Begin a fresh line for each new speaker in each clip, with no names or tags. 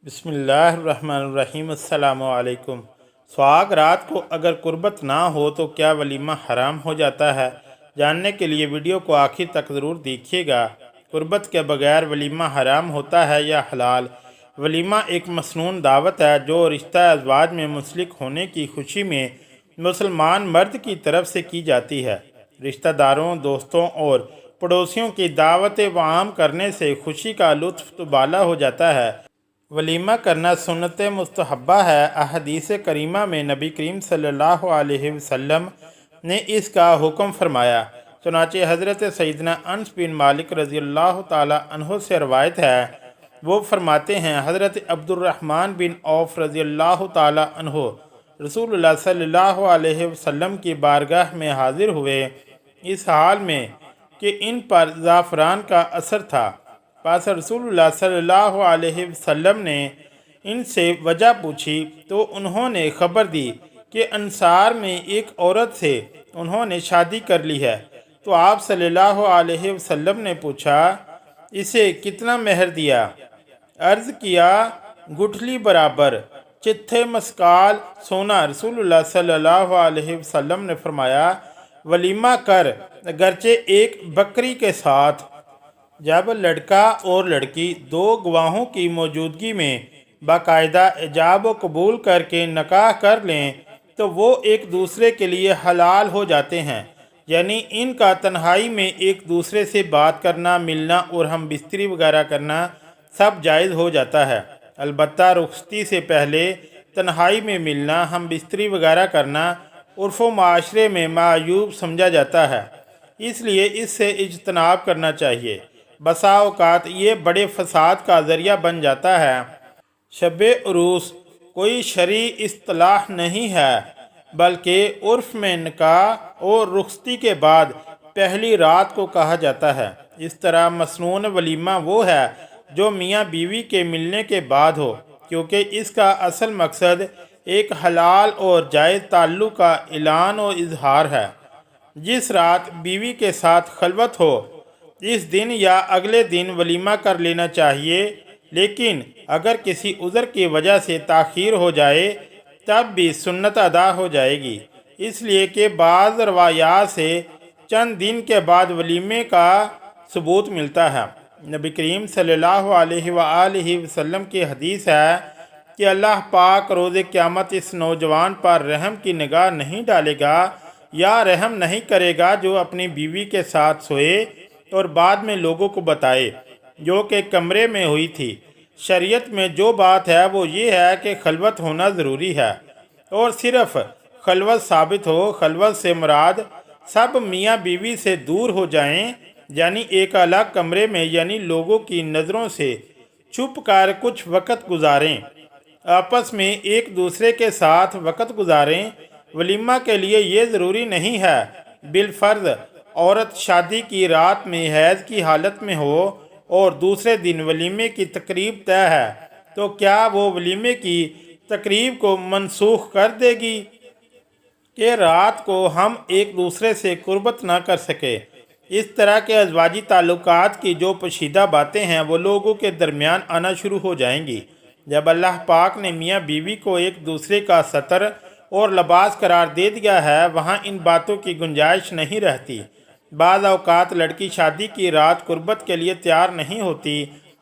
बिस्मिल्लाहिर्रहमानिर्रहीम। अस्सलामु अलैकुम। सुहाग रात को अगर कुर्बत ना हो तो क्या वलीमा हराम हो जाता है? जानने के लिए वीडियो को आखिर तक ज़रूर देखिएगा। कुर्बत के बगैर वलीमा हराम होता है या हलाल? वलीमा एक मसनून दावत है जो रिश्ता अज़वाज में मुंसलिक होने की खुशी में मुसलमान मर्द की तरफ से की जाती है। रिश्तेदारों, दोस्तों और पड़ोसियों की दावत वाम करने से खुशी का लुत्फ़ तो बाला हो जाता है। वलीमा करना सुन्नत मुस्तहब्बा है। अहदीस करीमा में नबी करीम सल्लल्लाहु अलैहि वसल्लम ने इसका हुक्म फरमाया। चुनांचे हज़रत सैयदना अनस बिन मालिक रज़ियल्लाहु ताला अन्हु से रवायत है, वो फरमाते हैं, हज़रत अब्दुर्रहमान बिन औफ रज़ियल्लाहु ताला अन्हु रसूलुल्लाह सल्लल्लाहु अलैहि वसल्लम की बारगाह में हाजिर हुए, इस हाल में कि इन पर ज़ाफ़रान का असर था। पास रसूलुल्लाह सल्लल्लाहु अलैहि वसल्लम ने इनसे वजह पूछी तो उन्होंने खबर दी कि अंसार में एक औरत से उन्होंने शादी कर ली है। तो आप सल्लल्लाहु अलैहि वसल्लम ने पूछा, इसे कितना मेहर दिया? अर्ज़ किया, गुठली बराबर चित्थे मस्काल सोना। रसूलुल्लाह सल्लल्लाहु अलैहि वसल्लम ने फरमाया, वलीमा कर अगरचे एक बकरी के साथ। जब लड़का और लड़की दो गवाहों की मौजूदगी में बाकायदा इजाब व कबूल करके निकाह कर लें तो वो एक दूसरे के लिए हलाल हो जाते हैं। यानी इनका तन्हाई में एक दूसरे से बात करना, मिलना और हम बिस्तरी वगैरह करना सब जायज़ हो जाता है। अलबत्ता रुखसती से पहले तन्हाई में मिलना, हम बिस्तरी वगैरह करना उर्फ़ माशरे में मायूब समझा जाता है, इसलिए इससे इज्तनाब करना चाहिए। बसा औकात ये बड़े फसाद का ज़रिया बन जाता है। शब-ए उरूस कोई शरई इस्तिलाह नहीं है, बल्कि उर्फ़ में निकाह और रुखसती के बाद पहली रात को कहा जाता है। इस तरह मसनून वलीमा वो है जो मियाँ बीवी के मिलने के बाद हो, क्योंकि इसका असल मकसद एक हलाल और जायज़ ताल्लुक़ का ऐलान और इजहार है। जिस रात बीवी के साथ खलवत हो, इस दिन या अगले दिन वलीमा कर लेना चाहिए, लेकिन अगर किसी उज़र की वजह से ताख़ीर हो जाए तब भी सुन्नत अदा हो जाएगी, इसलिए कि बाज़ रवायात से चंद दिन के बाद वलीमे का सबूत मिलता है। नबी करीम सल्लल्लाहु अलैहि वसल्लम की हदीस है कि अल्लाह पाक रोज़े क़यामत इस नौजवान पर रहम की निगाह नहीं डालेगा या रहम नहीं करेगा जो अपनी बीवी के साथ सोए और बाद में लोगों को बताए, जो कि कमरे में हुई थी। शरीयत में जो बात है वो ये है कि खलवत होना ज़रूरी है और सिर्फ़ खलवत साबित हो। खलवत से मुराद सब मियाँ बीवी से दूर हो जाएं, यानी एक अलग कमरे में, यानी लोगों की नज़रों से छुप कर कुछ वक़्त गुजारें, आपस में एक दूसरे के साथ वक़्त गुजारें। वलीमा के लिए ये ज़रूरी नहीं है बिलफ़र्ज़ औरत शादी की रात में हैज़ की हालत में हो और दूसरे दिन वलीमे की तकरीब तय है, तो क्या वो वलीमे की तकरीब को मनसूख कर देगी कि रात को हम एक दूसरे से कुर्बत ना कर सके? इस तरह के अज़वाजी ताल्लुकात की जो पोशीदा बातें हैं वो लोगों के दरमियान आना शुरू हो जाएंगी। जब अल्लाह पाक ने मियाँ बीवी को एक दूसरे का सतर और लिबास करार दे दिया है, वहाँ इन बातों की गुंजाइश नहीं रहती। बाज़ औक़ात लड़की शादी की रात कुर्बत के लिए तैयार नहीं होती,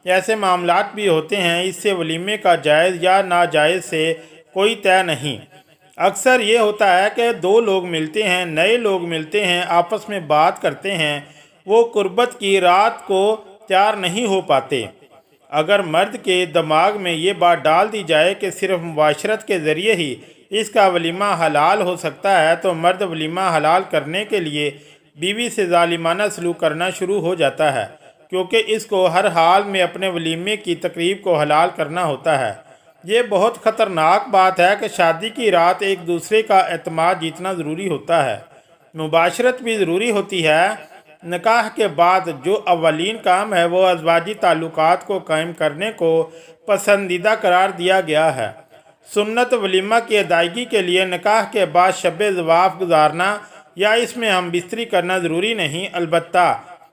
ऐसे मामलात भी होते हैं। इससे वलीमे का जायज़ या नाजायज़ से कोई तय नहीं। अक्सर ये होता है कि दो लोग मिलते हैं, नए लोग मिलते हैं, आपस में बात करते हैं, वो कुर्बत की रात को तैयार नहीं हो पाते। अगर मर्द के दिमाग में ये बात डाल दी जाए कि सिर्फ मुबाशरत के ज़रिए ही इसका वलीमा हलाल हो सकता है, तो मर्द वलीमा हलाल करने के लिए बीवी से ज़ालिमाना सलूक करना शुरू हो जाता है, क्योंकि इसको हर हाल में अपने वलीमे की तकरीब को हलाल करना होता है। ये बहुत ख़तरनाक बात है कि शादी की रात एक दूसरे का एतमाद जीतना ज़रूरी होता है, मुबाशरत भी ज़रूरी होती है। निकाह के बाद जो अव्वलीन काम है वो अज़वाजी ताल्लुकात को कायम करने को पसंदीदा करार दिया गया है। सुन्नत वलीमा की अदायगी के लिए निकाह के बाद शब ज़वाफ़ गुजारना या इसमें हम बिस्तरी करना ज़रूरी नहीं। अलबत्ता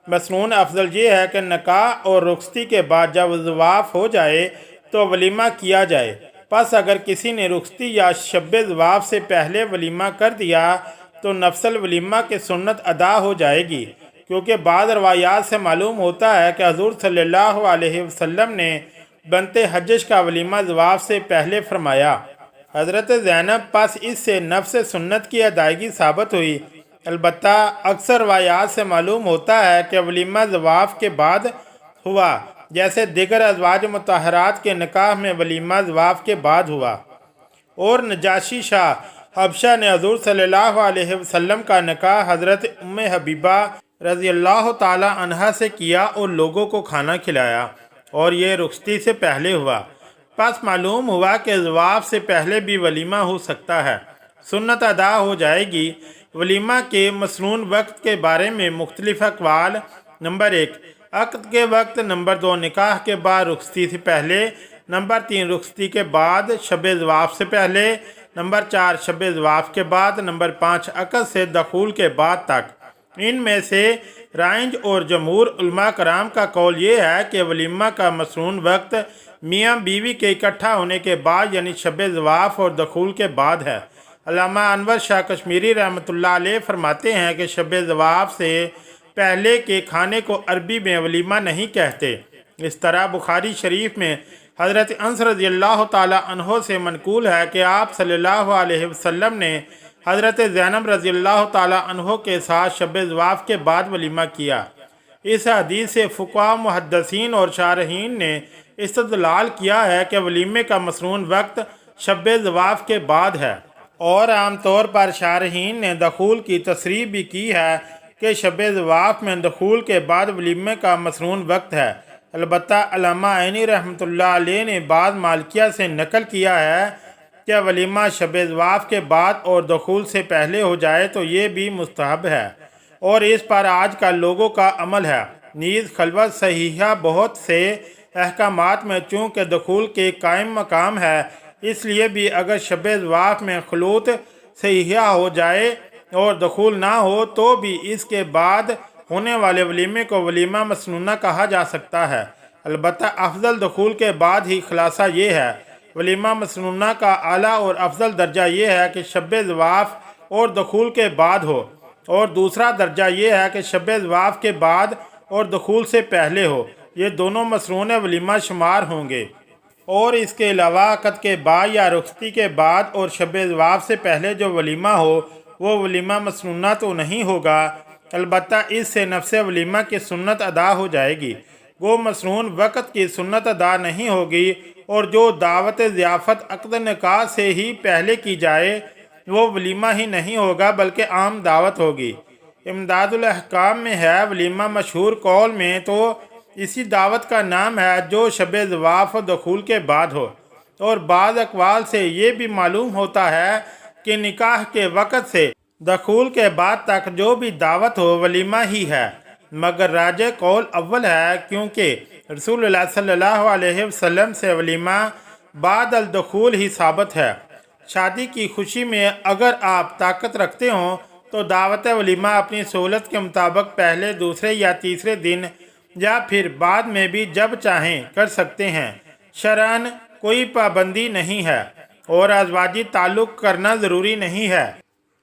मसनून अफजल ये है कि निकाह और रुखसती के बाद जब ज़वाफ़ हो जाए تو वलीमा किया जाए। बस अगर किसी ने रुखसती या शब ज़वाफ़ से पहले वलीमा कर दिया तो नफ्सल वलीमा की सुन्नत अदा हो जाएगी, क्योंकि बाद रवायात से मालूम होता है कि हज़ूर सल्लल्लाहु अलैहि वसल्लम ने बनते हज्ज का वलीमा ज़वाफ़ से पहले फरमाया। हज़रत ज़ैनब पास इससे नफ्स सुन्नत की अदायगी साबित हुई। अलबत्ता अक्सर रवायात से मालूम होता है कि वलीमा ज़वाफ़ के बाद हुआ, जैसे दिगर अज़वाज मुतहरात के निकाह में वलीमा ज़वाफ़ के बाद हुआ। और नजाशी शाह हबशा ने हज़ूर सल्लल्लाहु अलैहि वसल्लम का निकाह हज़रत उम्मे हबीबा रज़ी अल्लाह ताला अन्हा से किया और लोगों को खाना खिलाया, और ये रुखसती से पहले हुआ। बस मालूम हुआ कि ज़वाफ़ से पहले भी वलीमा हो सकता है, सुन्नत अदा हो जाएगी। वलीमा के मसनून वक्त के बारे में मुख्तलिफ अक़वाल। नंबर 1, अक़द के वक्त। नंबर 2, निकाह के बाद रुखसती से पहले। नंबर 3, रुखसती के बाद शब ज़वाफ़ से पहले। नंबर 4, शब ज़वाफ़ के बाद। नंबर 5, अक़द से दखूल के बाद तक। इनमें से राइंज और जमहूर उलमा कराम का कौल ये है कि वलीमा का मसनून वक्त मियाँ बीवी के इकट्ठा होने के बाद यानी शब ज़वाफ़ और दखूल के बाद है। अल्लामा अनवर शाह कश्मीरी रहमतुल्लाह अलैह फरमाते हैं कि शब ज़वाफ़ से पहले के खाने को अरबी में वलीमा नहीं कहते। इस तरह बुखारी शरीफ में हज़रत अनस रज़ियल्लाहु ताला अन्हो से मनकूल है कि आप सल्लल्लाहु अलैहि वसल्लम ने हज़रत ज़ैनब रज़ियल्लाहु ताला अन्हो के साथ शब ज़वाफ़ के बाद वलीमा किया। इस हदीस से फ़ुक़हा, मुहद्दिसीन और शारहीन ने इस्तदलाल किया है कि वलीमे का मसनून वक्त शब ज़वाफ़ के बाद है, और आमतौर पर शारहीन ने दखूल की तसरीह भी की है कि शब ज़वाफ़ में दखूल के बाद वलीमे का मसनून वक्त है। अलबत्ता अल्लामा ऐनी रहमतुल्लाह अलैह ने बाद मालिकिया से नकल किया है कि वलीमा शब ज़वाफ़ के बाद और दखूल से पहले हो जाए तो ये भी मुस्तहब है, और इस पर आज का लोगों का अमल है। नीज़ खलवत सहीहा बहुत से अहकामात में चूँकि दखूल के कायम मकाम है, इसलिए भी अगर शब ज़वाफ़ में खलूत सहीहा हो जाए और दखूल ना हो तो भी इसके बाद होने वाले वलीमे को वलीमा मसनूना कहा जा सकता है। अलबत्ता अफजल दखूल के बाद ही खुलासा ये है। वलीमा मसनूना का आला और अफजल दर्जा ये है कि शब ज़वाफ़ और दखूल के बाद हो, और दूसरा दर्जा ये है कि शब ज़वाफ़ के बाद और दखूल से पहले हो। ये दोनों मसनून वलीमा शुमार होंगे। और इसके अलावा अक़द के बाद या रुखसती के बाद और शब ज़वाफ़ से पहले जो वलीमा हो वो वलीमा मसनूना तो नहीं होगा, अलबत्ता इससे नफ्स वलीमा की सुन्नत अदा हो जाएगी। वो मसनून वक़्त की सुन्नत अदा नहीं होगी, और जो दावत ज़ियाफ़त अक़द निकाह से ही पहले की जाए वो वलीमा ही नहीं होगा बल्कि आम दावत होगी। इमदादुल अहकाम में है, वलीमा मशहूर कौल में तो इसी दावत का नाम है जो शब ज़वाफ़ दखूल के बाद हो, और बाद अक़वाल से ये भी मालूम होता है कि निकाह के वक़्त से दखूल के बाद तक जो भी दावत हो वलीमा ही है, मगर राजे कौल अव्वल है, क्योंकि रसूलुल्लाह सल्लल्लाहु अलैहि वसल्लम से वलीमा बाद अल दखूल ही साबित है। शादी की खुशी में अगर आप ताकत रखते हों तो दावत वलीमा अपनी सहूलत के मुताबिक पहले, दूसरे या तीसरे दिन या फिर बाद में भी जब चाहें कर सकते हैं। शरअन कोई पाबंदी नहीं है, और अज़वाजी ताल्लुक़ करना ज़रूरी नहीं है।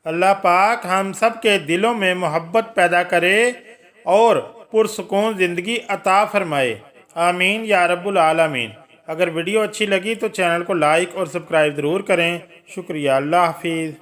अल्लाह पाक हम सब के दिलों में मोहब्बत पैदा करे और पुरसुकून ज़िंदगी अता फ़रमाए। आमीन या रब्बुल आलमीन। अगर वीडियो अच्छी लगी तो चैनल को लाइक और सब्सक्राइब ज़रूर करें। शुक्रिया। अल्लाह हाफिज़।